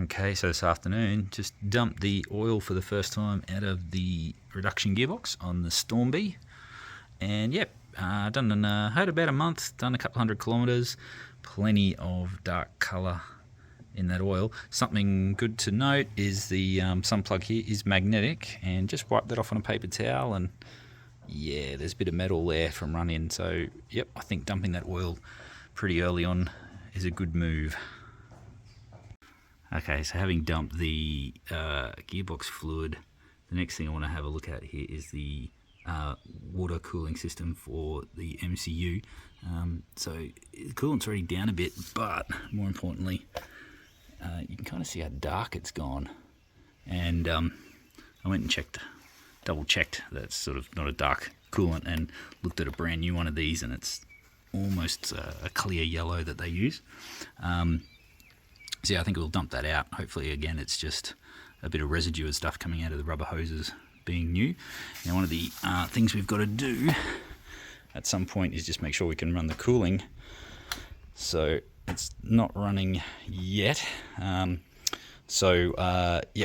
Okay, so this afternoon, just dumped the oil for the first time out of the reduction gearbox on the Storm Bee. And yep, had about a month, done a couple 100 kilometres, plenty of dark colour in that oil. Something good to note is the sun plug here is magnetic, and just wipe that off on a paper towel, and yeah, there's a bit of metal there from run-in. So yep, I think dumping that oil pretty early on is a good move. Okay, so having dumped the gearbox fluid, the next thing I want to have a look at here is the water cooling system for the MCU. So the coolant's already down a bit, but more importantly, you can kind of see how dark it's gone. And I went and double checked that it's sort of not a dark coolant, and looked at a brand new one of these, and it's almost a clear yellow that they use. So yeah, I think we'll dump that out. Hopefully, again, it's just a bit of residue and stuff coming out of the rubber hoses being new. Now, one of the things we've got to do at some point is just make sure we can run the cooling. So it's not running yet. Yeah,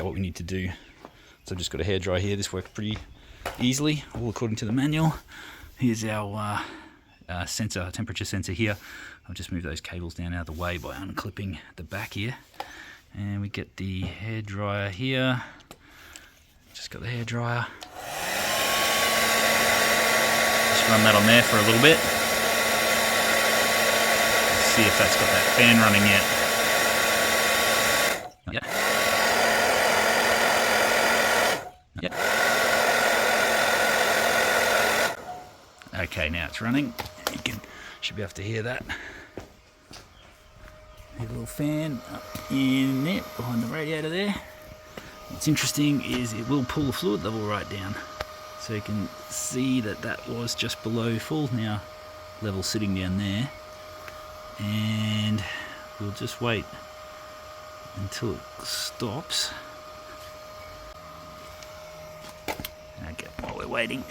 what we need to do, so I've just got a hairdryer here. This works pretty easily, all according to the manual. Here's our temperature sensor here. I'll just move those cables down out of the way by unclipping the back here. And we get the hairdryer here. Just got the hairdryer. Just run that on there for a little bit. Let's see if that's got that fan running yet. Yep. Okay, now it's running. Should be able to hear that. A little fan up in there behind the radiator there. What's interesting is it will pull the fluid level right down, so you can see that that was just below full now, level sitting down there. And we'll just wait until it stops. Okay, while we're waiting.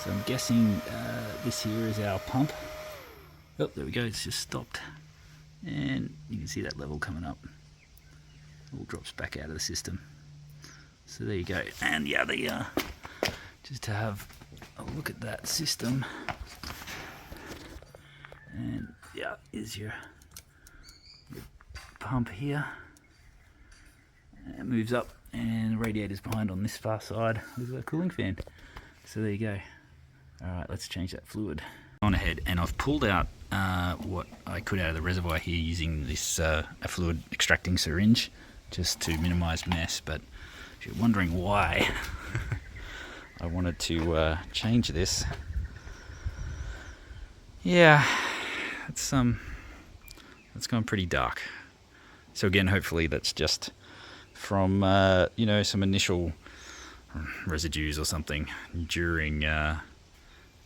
So I'm guessing this here is our pump. Oh, there we go, it's just stopped. And you can see that level coming up. All drops back out of the system. So there you go. And the other, just to have a look at that system. And yeah, is your pump here. It moves up, and the radiator's behind on this far side with a cooling fan. So there you go. Alright, let's change that fluid. On ahead, and I've pulled out what I could out of the reservoir here using this a fluid extracting syringe, just to minimize mess. But if you're wondering why I wanted to change this, yeah, it's gone pretty dark. So again, hopefully that's just from some initial residues or something during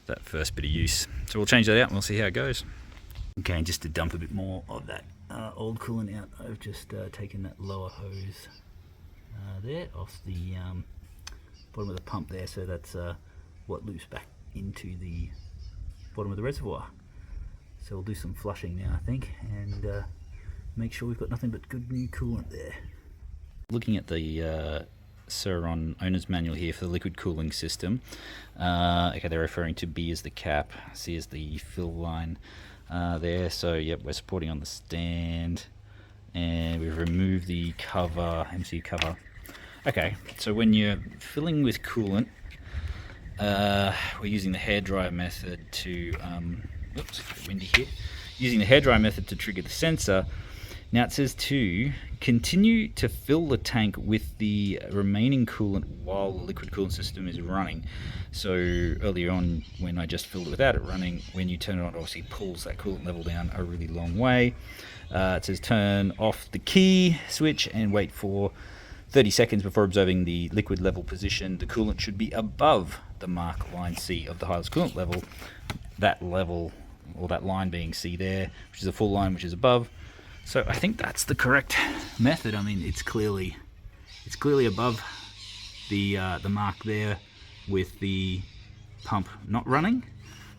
that first bit of use. So we'll change that out and we'll see how it goes. Okay, and just to dump a bit more of that old coolant out, I've just taken that lower hose there off the bottom of the pump there, so that's what loops back into the bottom of the reservoir. So we'll do some flushing now, I think, and make sure we've got nothing but good new coolant there. Looking at the Sur-Ron owner's manual here for the liquid cooling system. Okay, they're referring to B as the cap, C as the fill line there. So yep, we're supporting on the stand, and we've removed the cover, MCU cover. Okay, so when you're filling with coolant, we're using the hairdryer method to oops, a bit windy here. Using the hairdryer method to trigger the sensor. Now it says to continue to fill the tank with the remaining coolant while the liquid coolant system is running. So earlier on, when I just filled it without it running, when you turn it on, it obviously pulls that coolant level down a really long way. It says turn off the key switch and wait for 30 seconds before observing the liquid level position. The coolant should be above the mark line C of the highest coolant level. That level, or that line being C there, which is a full line, which is above. So I think that's the correct method. I mean, it's clearly above the mark there with the pump not running,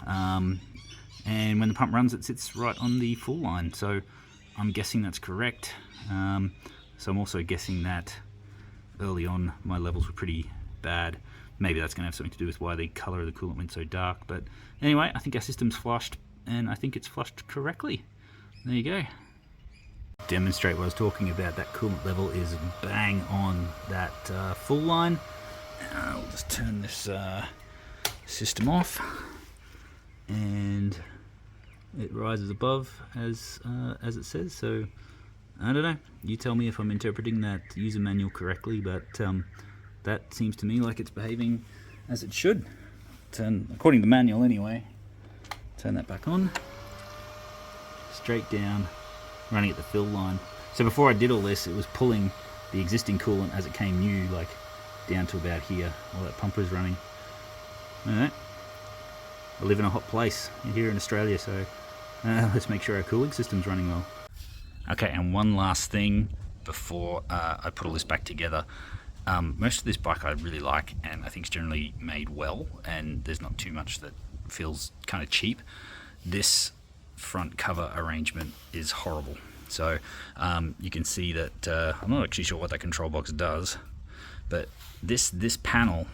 and when the pump runs, it sits right on the full line. So I'm guessing that's correct. So I'm also guessing that early on my levels were pretty bad. Maybe that's going to have something to do with why the colour of the coolant went so dark. But anyway, I think our system's flushed, and I think it's flushed correctly. There you go. Demonstrate what I was talking about. That coolant level is bang on that full line. We'll just turn this system off, and it rises above as it says. So I don't know, you tell me if I'm interpreting that user manual correctly, but that seems to me like it's behaving as it should. According to the manual anyway. Turn that back on. Straight down, running at the fill line. So before I did all this, it was pulling the existing coolant as it came new, like down to about here while that pumper is running. Alright. I live in a hot place here in Australia, so let's make sure our cooling system's running well. Okay, and one last thing before I put all this back together. Most of this bike I really like, and I think it's generally made well, and there's not too much that feels kind of cheap. This front cover arrangement is horrible. So you can see that I'm not actually sure what that control box does, but this panel,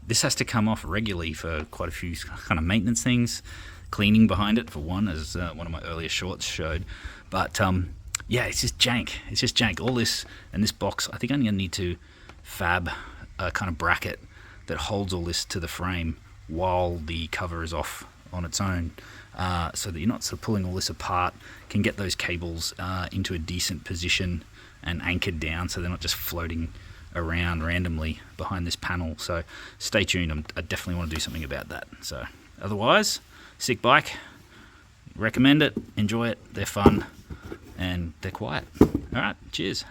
this has to come off regularly for quite a few kind of maintenance things. Cleaning behind it for one, as one of my earlier shorts showed. But yeah, it's just jank. It's just jank. All this and this box, I think I'm going to need to fab a kind of bracket that holds all this to the frame while the cover is off on its own, so that you're not sort of pulling all this apart, can get those cables into a decent position and anchored down so they're not just floating around randomly behind this panel. So stay tuned. I definitely want to do something about that. So otherwise, sick bike, recommend it, enjoy it, they're fun, and they're quiet. Alright, cheers.